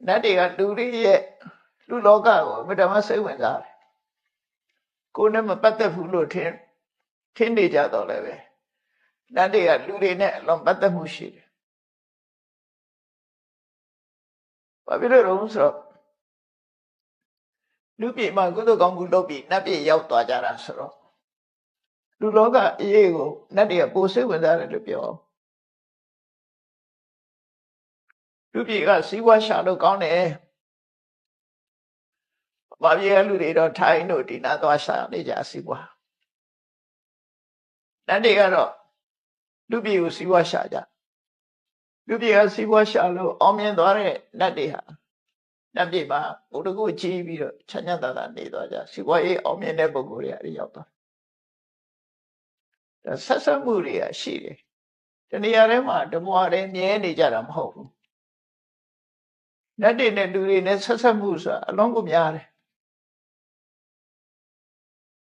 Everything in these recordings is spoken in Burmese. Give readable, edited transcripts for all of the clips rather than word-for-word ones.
နတ်တွေကလူတွေရဲ့လူလောကကိုအမြဲတမ်းစိတ်ဝင်စားတယ်ကိုယ်နဲ့မပတ်သက်ဘူးလို့ထင်နေကြတော့လည်းပဲနတ်တွေကလူတွေနဲ့အလွန်ပတ်သက်မှုရှိတယ်ဘာဖြစ်လို့လဲဆိုတော့လူပြေမှာကုသိုလ်ကောင်းမှုလုပ်ပြီးနတ်ပြေရောက်သွားကြတာဆိုတော့လူလောကအရေးကိုနတ်တွေကပိုစိတ်ဝင်စားတယ်လို့ပြောလူပြေကစီးပွားရှာလို့ကောင်းတယ်ဘာပြေလူတွေတော့ထိုင်တို့ဒီနာသွားရှာနေကြစီးပွားနတ်တွေကတော့လူပြေကိုစီးပွားရှာကြလူပြေကစီးပွားရှာလို့အောင်မြင်သွားတဲ့နတ်တွေဟာနတ်ပြေမှာဘုဒ္ဓကိုကြည်ပြီးတော့ချမ်းသာသာနေသွားကြစီးပွားရေးအောင်မြင်တဲ့ပုဂ္ဂိုလ်တွေအဲ့ရောက်သွားဆက်ဆက်မှုတွေကရှိတယ်တနေရာထဲမှာတမွားတွေမြဲနေကြတာမဟုတ်ဘူးနတ်တွေနဲ့လူတွေနဲ့ဆက်ဆက်မှုဆိုတာအလုံးကိုများတယ်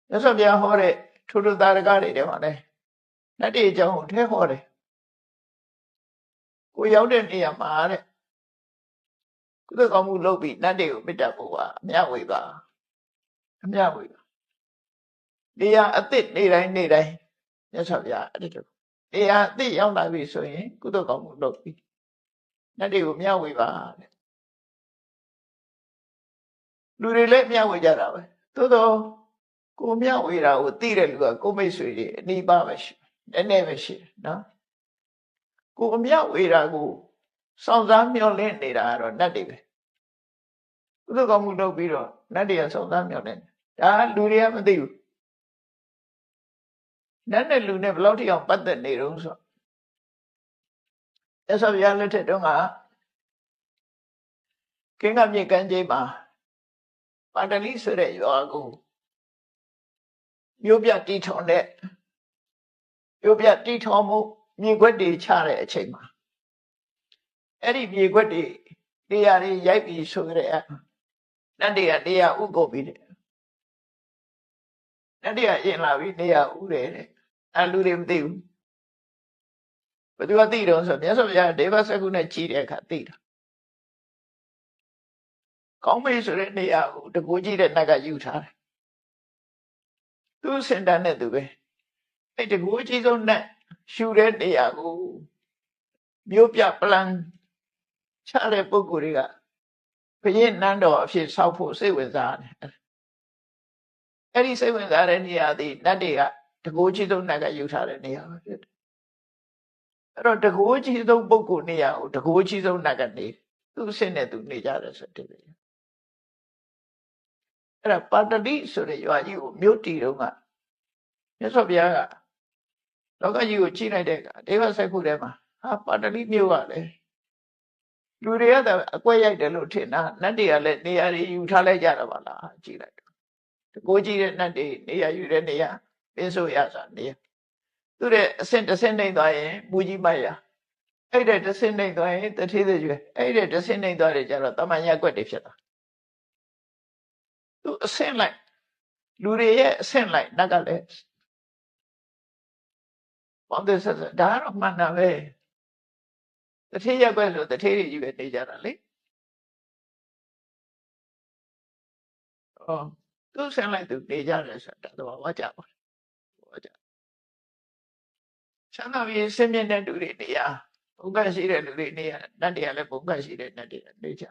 မြတ်စွာဘုရားဟောတဲ့ထိုးတာရကတွေထဲမှာလည်းနတ်တွေအကြောင်းကိုထဲဟောတယ်ကိုရောက်တဲ့နေရာမှာတဲ့ကုသကောင်းမှုလုပ်ပြီးနတ်တွေကိုမေတ္တာပို့ပါအမြဝေပါအမြဝေပါနေရာအသစ်နေတိုင်းမြတ်စွာဘုရားအဲ့ဒီလိုနေရာအသစ်ရောက်လာပြီဆိုရင်ကုသကောင်းမှုလုပ်ပြီးနတ်တွေကိုမြဝေပါတဲ့လူတွေလည်းမြဝေကြတာပဲသို့တော့ကိုမြဝေတာကိုသိတဲ့လူကကိုမိတ်ဆွေတွေအနိပါပဲရှိနည်းနည်းပဲရှိတယ်နော်ကိုမြဝေတာကိုစောင့်စားမျှော်လင့်နေတာကတော့နတ်တွေပဲကုသကောင်းမှုလုပ်ပြီးတော့နတ်တွေကစောင့်စားမျှော်လင့်ဒါလူတွေကမသိဘူးနတ်နဲ့လူနဲ့ဘယ်လောက်ထိအောင်ပတ်သက်နေတုံးဆိုအဲ့ဆိုရလက်ထက်တုန်းကကင်းကမြေကမ်းခြေမှာပါတလိဆိုတဲ့ရွာကိုမြို့ပြတီထောင်တဲ့မြို့ပြတီထောင်မှုမြေခွက်တွေချတဲ့အချိန်မှာအဲ့ဒီမြေခွက်တွေနေရာတွေရိုက်ပြီးဆိုကြတဲ့နတ်တွေကနေရာဥကုန်ပြီးတယ်နတ်တွေကရင်လာပြီးနေရာဥတယ်တဲ့အဲ့လူတွေမသိဘူးဘယ်သူကသိတော့ဆိုမြတ်စွာဘုရားဒေဝစကုနဲ့ကြီးတဲ့အခါသိတာကောင်းမေးဆိုတဲ့နေရာကိုတကူကြီးတဲ့နတ်ကယူထားတယ်သူစင်တန်းနဲ့သူပဲအဲ့တကူကြီးဆုံးနတ်ရှူတဲ့နေရာကိုမြို့ပြပလန်ချတဲ့ပုဂ္ဂိုလ်တွေကဘုရင်နန်းတော်အဖြစ်ဆောက်ဖို့စိတ်ဝင်စားတယ်အဲ့ဒီစိတ်ဝင်စားတဲ့နေရာသည်နတ်တွေကတကူကြီးဆုံးနတ်ကယူထားတဲ့နေရာပဲဖြစ်တယ်အဲ့တော့တကူကြီးဆုံးပုဂ္ဂိုလ်နေရာကိုတကူကြီးဆုံးနတ်ကနေသူ့စင်နဲ့သူနေကြတယ်ဆိုတဲ့အဲ့ဒါပါတလိဆိုတဲ့ရွာကြီးကိုမြို့တီတုန်းကမြတ်စွာဘုရားကလောကကြီးကိုကြည့်လိုက်တဲ့အခါဒေဝစကုထဲမှာဟာပါတလိမြို့ကလည်းလူတွေကအကွက်ရိုက်တယ်လို့ထင်တာနတ်တွေကလည်းနေရာတွေယူထားလိုက်ကြတာပါလားကြည့်လိုက်တော့တကိုးကြီးတဲ့နတ်တွေနေရာယူတဲ့နေရာပင်းဆိုရစာနေရာသူတဲ့အဆင့်တစ်ဆင့်နှိမ့်သွားရင်မူကြီးမရအဲ့တဲ့တစ်ဆင့်နှိမ့်သွားရင်တထေးကျွဲအဲ့တဲ့တစ်ဆင့်နှိမ့်သွားတယ်ကျတော့တမန်ရက်ကွက်တွေဖြစ်တာသူအဆင့်လိုက်လူတွေရဲ့အဆင့်လိုက်နတ်ကလည်းပေါင်းတဲ့ဆက်ဒါတော့မှန်တာပဲတထေးရက်ကွက်ဆိုတထေးတွေကြီးပဲနေကြတာလေသူဆင်းလိုက်သူနေကြတယ်ဆိုတာတော့ဝါကြပါဝါကြဆန္ဒပြီးဆင်းမြင့်တဲ့လူတွေနေရဘုံကရှိတဲ့လူတွေနေရနတ်တွေကလည်းဘုံကရှိတဲ့နတ်တွေနေကြ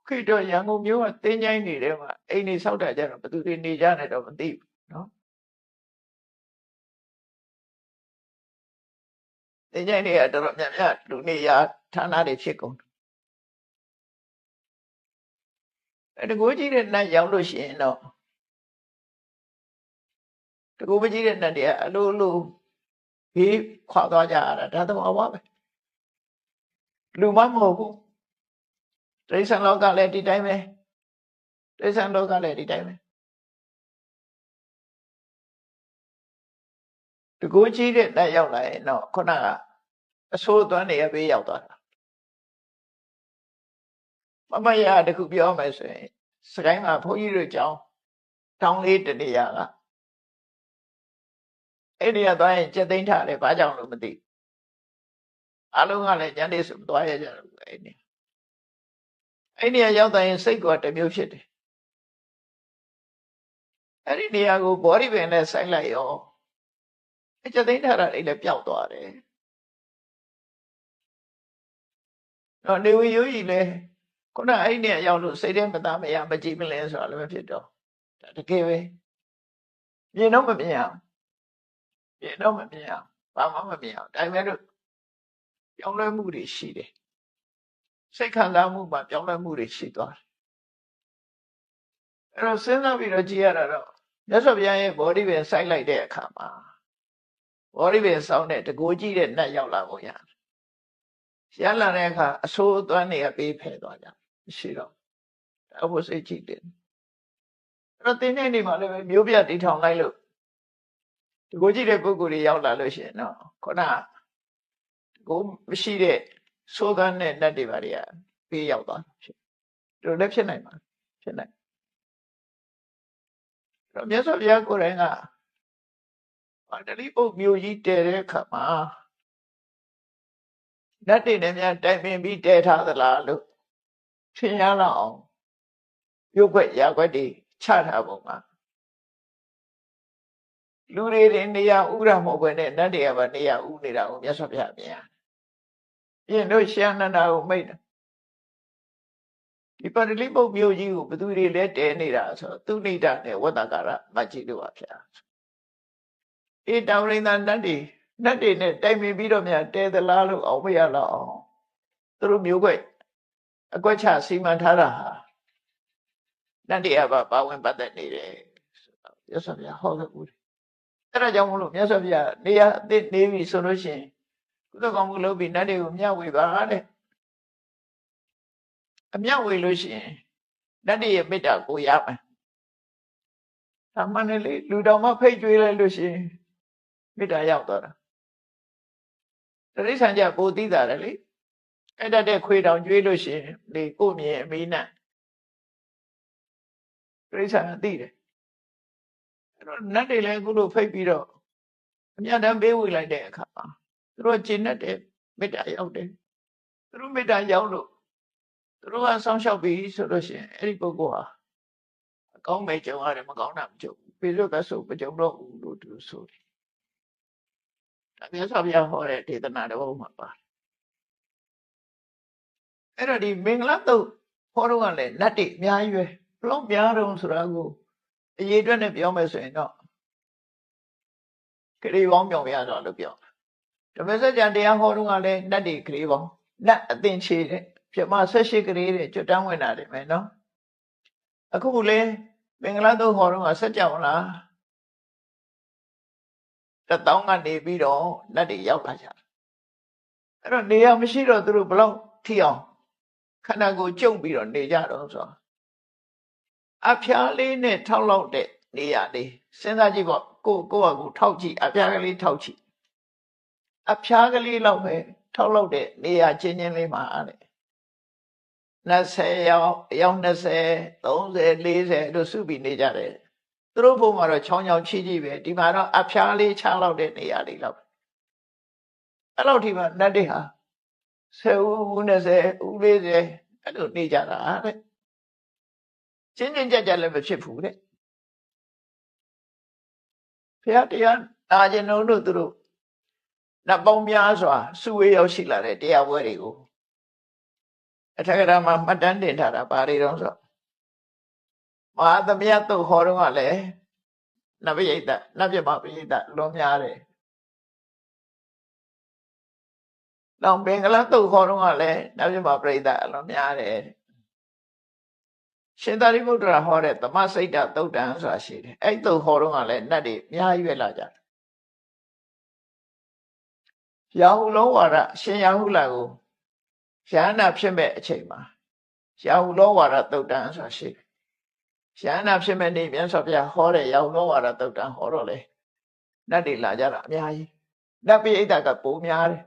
ခေတ္တရန်ကုန်မြို့ကတင်းချိုင်းနေတဲ့မှာအိမ်နေဆောက်တာကြတော့ဘယ်သူတွေနေကြတယ်တော့မသိဘူးနော်တင်းချိုင်းတွေကတော်တော်များများလူနေရဌာနတွေဖြစ်ကုန်တကူကြီးတဲ့နတ်ရောက်လို့ရှိရင်တော့တကူမကြီးတဲ့နတ်တွေကအလိုလိုဘေးခွာသွားကြရတာဒါတော့ဘာပဲလူမမဟုတ်ဘူးတိရစ္ဆာန်လောကလည်းဒီတိုင်းပဲတိရစ္ဆာန်လောကလည်းဒီတိုင်းပဲတကူကြီးတဲ့နတ်ရောက်လာရင်တော့ခုနကအဆိုးသွမ်းတွေအပေးရောက်သွားတာမမရတခုပြောမယ်ဆိုရင်စကိုင်းမှာဘုန်းကြီးတို့ကြောင်းတောင်းလေးတနေရာကအဲ့ဒီကသွားရင်ကျက်သိမ်းထားတယ်ဘာကြောင့်လို့မသိ အားလုံးကလည်းဉာဏ်လေးဆိုသွားရကြတယ်အဲ့ဒီရောက်တိုင်းစိတ်ကတစ်မျိုးဖြစ်တယ်အဲ့ဒီနေရာကိုဘောဓိပင်နဲ့ဆိုင်လိုက်ရောအကျသိန်းထားတာလေးလည်းပျောက်သွားတယ်တော့နေဝီယောဂီလည်းခုနအဲ့ဒီနေရာရောက်လို့စိတ်ထဲမသားမရမကြည့်မလဲဆိုတာလည်းမဖြစ်တော့ဒါတကယ်ပဲမြင်တော့မမြင်အောင်မြင်တော့မမြင်အောင်ဘာမှမမြင်အောင်ဒါပေမဲ့လို့ပြောင်းလဲမှုတွေရှိတယ်စိတ်ခံစားမှုမှာပြောင်းလဲမှုတွေရှိသွားတယ်အဲ့တော့စဉ်းစားပြီးတော့ကြည့်ရတာတော့မြတ်စွာဘုရားရဲ့ဘောဓိပင်စိုက်လိုက်တဲ့အခါမှာဘောဓိပင်ဆောင်းတဲ့တကိုးကြီးတဲ့နတ်ရောက်လာပုံရတယ်ရလာတဲ့အခါအဆိုးအသွမ်းတွေကပေးဖယ်သွားကြမရှိတော့အဖို့စိတ်ကြည့်တယ်အဲ့တော့တင်းနေနေမှာလည်းမျိုးပြတီထောင်လိုက်လို့တကိုးကြီးတဲ့ပုဂ္ဂိုလ်တွေရောက်လာလို့ရှိရင်တော့ခုနကိုမရှိတဲ့ဆိုးကန်းတဲ့နတ်တွေပါတွေကပေးရောက်သွားဖြစ်ဒီလိုလည်းဖြစ်နိုင်ပါဖြစ်နိုင်တော့မြတ်စွာဘုရားကိုယ်တိုင်ကတတိပုတ်မျိုးကြီးတည်တဲ့အခါမှာနတ်တွေနဲ့များတိုင်ပင်ပြီးတည်ထားသလားလို့ထင်ရလောက်အောင်ရုပ်ွက်ရာွက်တွေချထားပုံမှာလူတွေနေရာဥရမဟုတ်ဘဲနဲ့နတ်တွေကပါနေရာဥနေတာကိုမြတ်စွာဘုရားမြင်ရပြင်တို့ရှမ်းနန္ဒာကိုမိတ်တယ်ဒီပတလိပုတ်မျိုးကြီးကိုဘသူတွေလဲတဲနေတာဆိုသူနိဒနဲ့ဝတ္တကာရမကြီးတို့ပါဗျာအေးတောင်ရိန်သာနတ်တွေနဲ့တိုင်ပင်ပြီးတော့များတဲသလားလို့အောင်မရတော့အောင်သူတို့မျိုးွက်အကွက်ချစီမံထားတာဟာနတ်တွေကပါဝင်ပတ်သက်နေတယ်မြတ်စွာဘုရားဟောခဲ့ဦးတယ်အဲ့ဒါကြောင့်မလို့မြတ်စွာဘုရားနေရာအသစ်နေပြီဆိုလို့ရှိရင်ကုသကောင်းမှုလုပ်ပြီးနတ်တွေကိုမျှဝေပါတဲ့အမျှဝေလို့ရှိရင်နတ်တွေရဲ့မေတ္တာကိုရမယ်ဒါမှလည်းလေလူတော်မှဖိတ်ကြွေးလိုက်လို့ရှိရင်မေတ္တာရောက်သွားတာတရိษံကြပိုသိတာလေအဲ့တတ်တဲ့ခွေတောင်ကြွေးလို့ရှိရင်လေကိုမြင်အမီးနဲ့တရိษံသိတယ်အဲ့တော့နတ်တွေလည်းအခုလိုဖိတ်ပြီးတော့အမြတ်တမ်းပေးဝေလိုက်တဲ့အခါမှာသူတို့ကျင့်တဲ့မေတ္တာရောက်တယ်သူတို့မေတ္တာရောက်လို့သူတို့ကဆောင်းလျှောက်ပြီးဆိုလို့ရှိရင်အဲ့ဒီပုဂ္ဂိုလ်ဟာအကောင်းမဲ့ကြုံရတယ်မကောင်းတာမကြုံဘူးပြီးတော့ကဆိုမကြုံတော့ဘူးလို့သူဆိုတယ်ဒါမြတ်စွာဘုရားဟောတဲ့ဒေသနာတော်မှာပါအဲ့တော့ဒီမင်္ဂလာတုတ်ဟောတော့ကလည်းနတ်တွေအများကြီးပဲဘလို့များတော့ဆိုတာကိုအရေးအတွက်နဲ့ပြောမယ်ဆိုရင်တော့ခရီးပေါင်းမြောင်ရတော့လို့ပြောဓမ္မစကြာတရားဟောတော့ကလည်းနတ်တွေခရီးပေါင်းနတ်အသင်ချေတဲ့ပြမ18ကလေးတဲ့ကျွတ်တန်းဝင်တာတယ်မယ်နော်အခုလေမင်္ဂလာတုတ်ဟောတော့ကဆက်ကြောင်လား1000ကနေပြီးတော့နတ်တွေရောက်လာကြတယ်အဲ့တော့နေရာမရှိတော့သူတို့ဘလောက်ထိအောင်ခန္ဓာကိုယ်ကျုံပြီးတော့နေကြတော့ဆိုအဖျားလေးနဲ့ထောက်လောက်တဲ့နေရာလေးစဉ်းစားကြည့်ပေါ့ကိုယ့်ကိုထောက်ကြည့်အဖျားကလေးထောက်ကြည့်အဖျားကလေးလောက်ပဲထောက်လောက်တဲ့နေရာချင်းချင်းလေးမှာတဲ့20ရောက်20 30 40လို့စုပြီးနေကြတယ်သူတို့ဘုံမှာတော့ချောင်းချောင်းချီးပဲဒီမှာတော့အဖျားလေးချလောက်တဲ့နေရာလေးလောက်အဲ့လောက်ထိမှနတ်တွေဟာ10ဦး20ဦး40အဲ့လိုနေကြတာတဲ့ချင်းချင်းကြက်ကြက်လည်းမဖြစ်ဘူးတဲ့ဘုရားတရားနာကျင်တို့သူတို့နတ်ပေါင်းများစွာစုဝေးရောက်ရှိလာတဲ့တရားပွဲတွေကိုအထက်ကရာမှာမှတ်တမ်းတင်ထားတာဘာတွေတော့ဆိုမဟာသမယတုတ်ဟောတော့ကလည်းနတ်ပြိတ္တနတ်ပြမပြိတ္တလွန်များတယ်လောင်ပင်ကလတုတ်ဟောတော့ကလည်းနတ်ပြမပြိတ္တအလွန်များတယ်ရှင်သာရိပုတ္တရာဟောတဲ့သမစိတ်တသုတ်တံဆိုတာရှိတယ်အဲ့တုတ်ဟောတော့ကလည်းနတ်တွေအများကြီးပဲလာကြတယ်ရာဟုလောဝါဒရှင်ရာဟုလာကိုရဟန္တာဖြစ်မဲ့အချိန်မှာရာဟုလောဝါဒသုတ်တံဆိုတာရှိတယ်ရဟန္တာဖြစ်မဲ့နေ့မြတ်စွာဘုရားဟောတဲ့ရာဟုလောဝါဒသုတ်တံဟောတော့လေနတ်တွေလာကြတာအများကြီးနတ်ပိဋကကပိုများတယ်